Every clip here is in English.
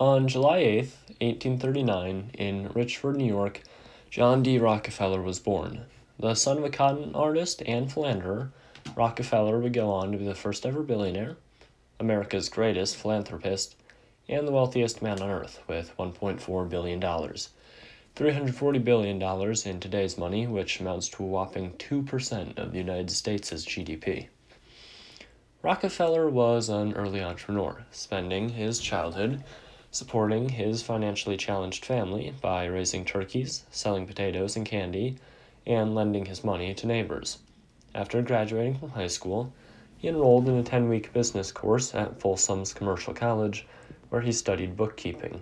On July 8, 1839, in Richford, New York, John D. Rockefeller was born. The son of a cotton artist and philanderer, Rockefeller would go on to be the first ever billionaire, America's greatest philanthropist, and the wealthiest man on earth with $1.4 billion. $340 billion in today's money, which amounts to a whopping 2% of the United States' GDP. Rockefeller was an early entrepreneur, spending his childhood supporting his financially challenged family by raising turkeys, selling potatoes and candy, and lending his money to neighbors. After graduating from high school, he enrolled in a 10-week business course at Folsom's Commercial College, where he studied bookkeeping.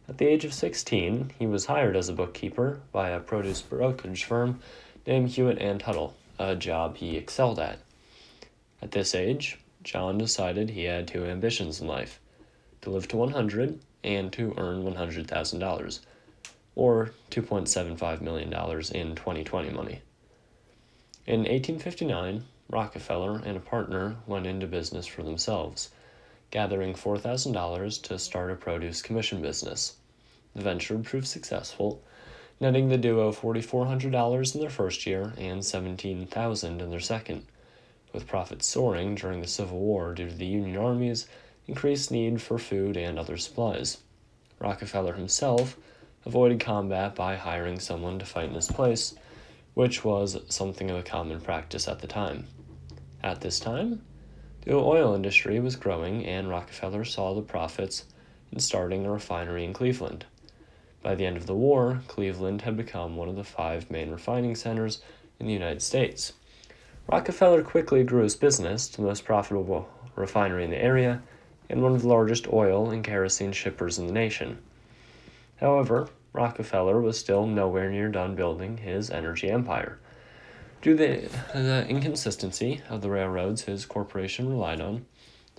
At the age of 16, he was hired as a bookkeeper by a produce brokerage firm named Hewitt and Tuttle, a job he excelled at. At this age, John decided he had two ambitions in life: to live to 100 and to earn $100,000, or $2.75 million in 2020 money. In 1859, Rockefeller and a partner went into business for themselves, gathering $4,000 to start a produce commission business. The venture proved successful, netting the duo $4,400 in their first year and $17,000 in their second, with profits soaring during the Civil War due to the Union Army's increased need for food and other supplies. Rockefeller himself avoided combat by hiring someone to fight in his place, which was something of a common practice at the time. At this time, the oil industry was growing, and Rockefeller saw the profits in starting a refinery in Cleveland. By the end of the war, Cleveland had become one of the 5 main refining centers in the United States. Rockefeller quickly grew his business to the most profitable refinery in the area and one of the largest oil and kerosene shippers in the nation. However, Rockefeller was still nowhere near done building his energy empire. Due to the inconsistency of the railroads his corporation relied on,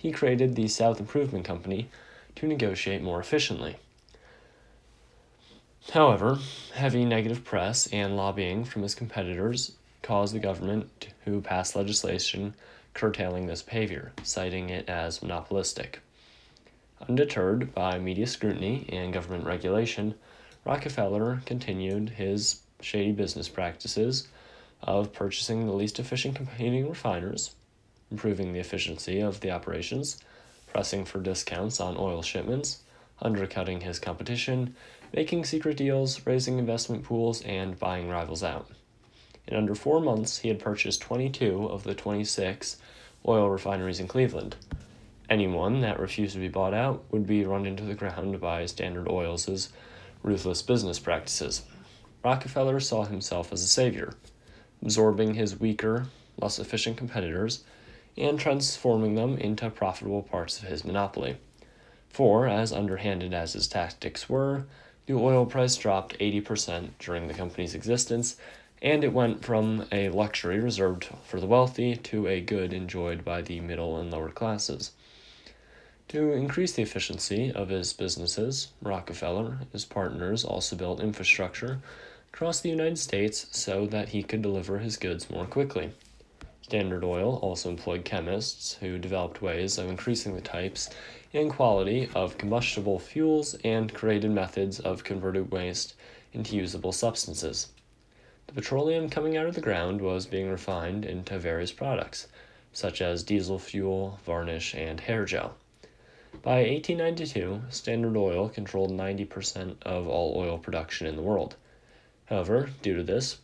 he created the South Improvement Company to negotiate more efficiently. However, heavy negative press and lobbying from his competitors caused the government to pass legislation curtailing this behavior, citing it as monopolistic. Undeterred by media scrutiny and government regulation, Rockefeller continued his shady business practices of purchasing the least efficient competing refiners, improving the efficiency of the operations, pressing for discounts on oil shipments, undercutting his competition, making secret deals, raising investment pools, and buying rivals out. In under 4 months, he had purchased 22 of the 26 oil refineries in Cleveland. Anyone that refused to be bought out would be run into the ground by Standard Oil's ruthless business practices. Rockefeller saw himself as a savior, absorbing his weaker, less efficient competitors and transforming them into profitable parts of his monopoly. For, as underhanded as his tactics were, the oil price dropped 80% during the company's existence, and it went from a luxury reserved for the wealthy to a good enjoyed by the middle and lower classes. To increase the efficiency of his businesses, Rockefeller and his partners also built infrastructure across the United States so that he could deliver his goods more quickly. Standard Oil also employed chemists who developed ways of increasing the types and quality of combustible fuels and created methods of converting waste into usable substances. The petroleum coming out of the ground was being refined into various products, such as diesel fuel, varnish, and hair gel. By 1892, Standard Oil controlled 90% of all oil production in the world. However, due to this,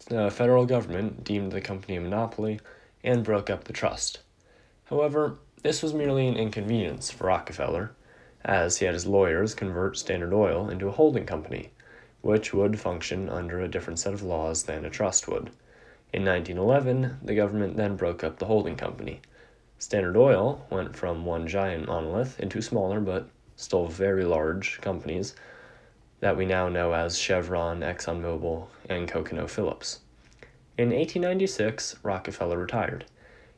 the federal government deemed the company a monopoly and broke up the trust. However, this was merely an inconvenience for Rockefeller, as he had his lawyers convert Standard Oil into a holding company, which would function under a different set of laws than a trust would. In 1911, the government then broke up the holding company. Standard Oil went from one giant monolith into smaller but still very large companies that we now know as Chevron, ExxonMobil, and ConocoPhillips. In 1896, Rockefeller retired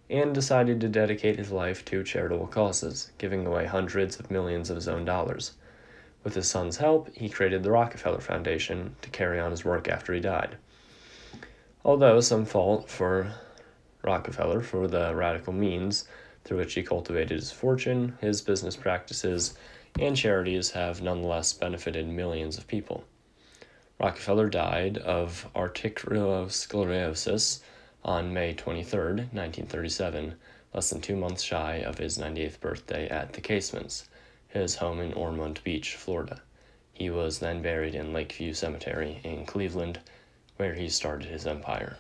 and decided to dedicate his life to charitable causes, giving away hundreds of millions of his own dollars. With his son's help, he created the Rockefeller Foundation to carry on his work after he died. Although some fault for Rockefeller for the radical means through which he cultivated his fortune, his business practices, and charities have nonetheless benefited millions of people. Rockefeller died of arteriosclerosis on May 23, 1937, less than 2 months shy of his 98th birthday at the Casements, his home in Ormond Beach, Florida. He was then buried in Lakeview Cemetery in Cleveland, where he started his empire.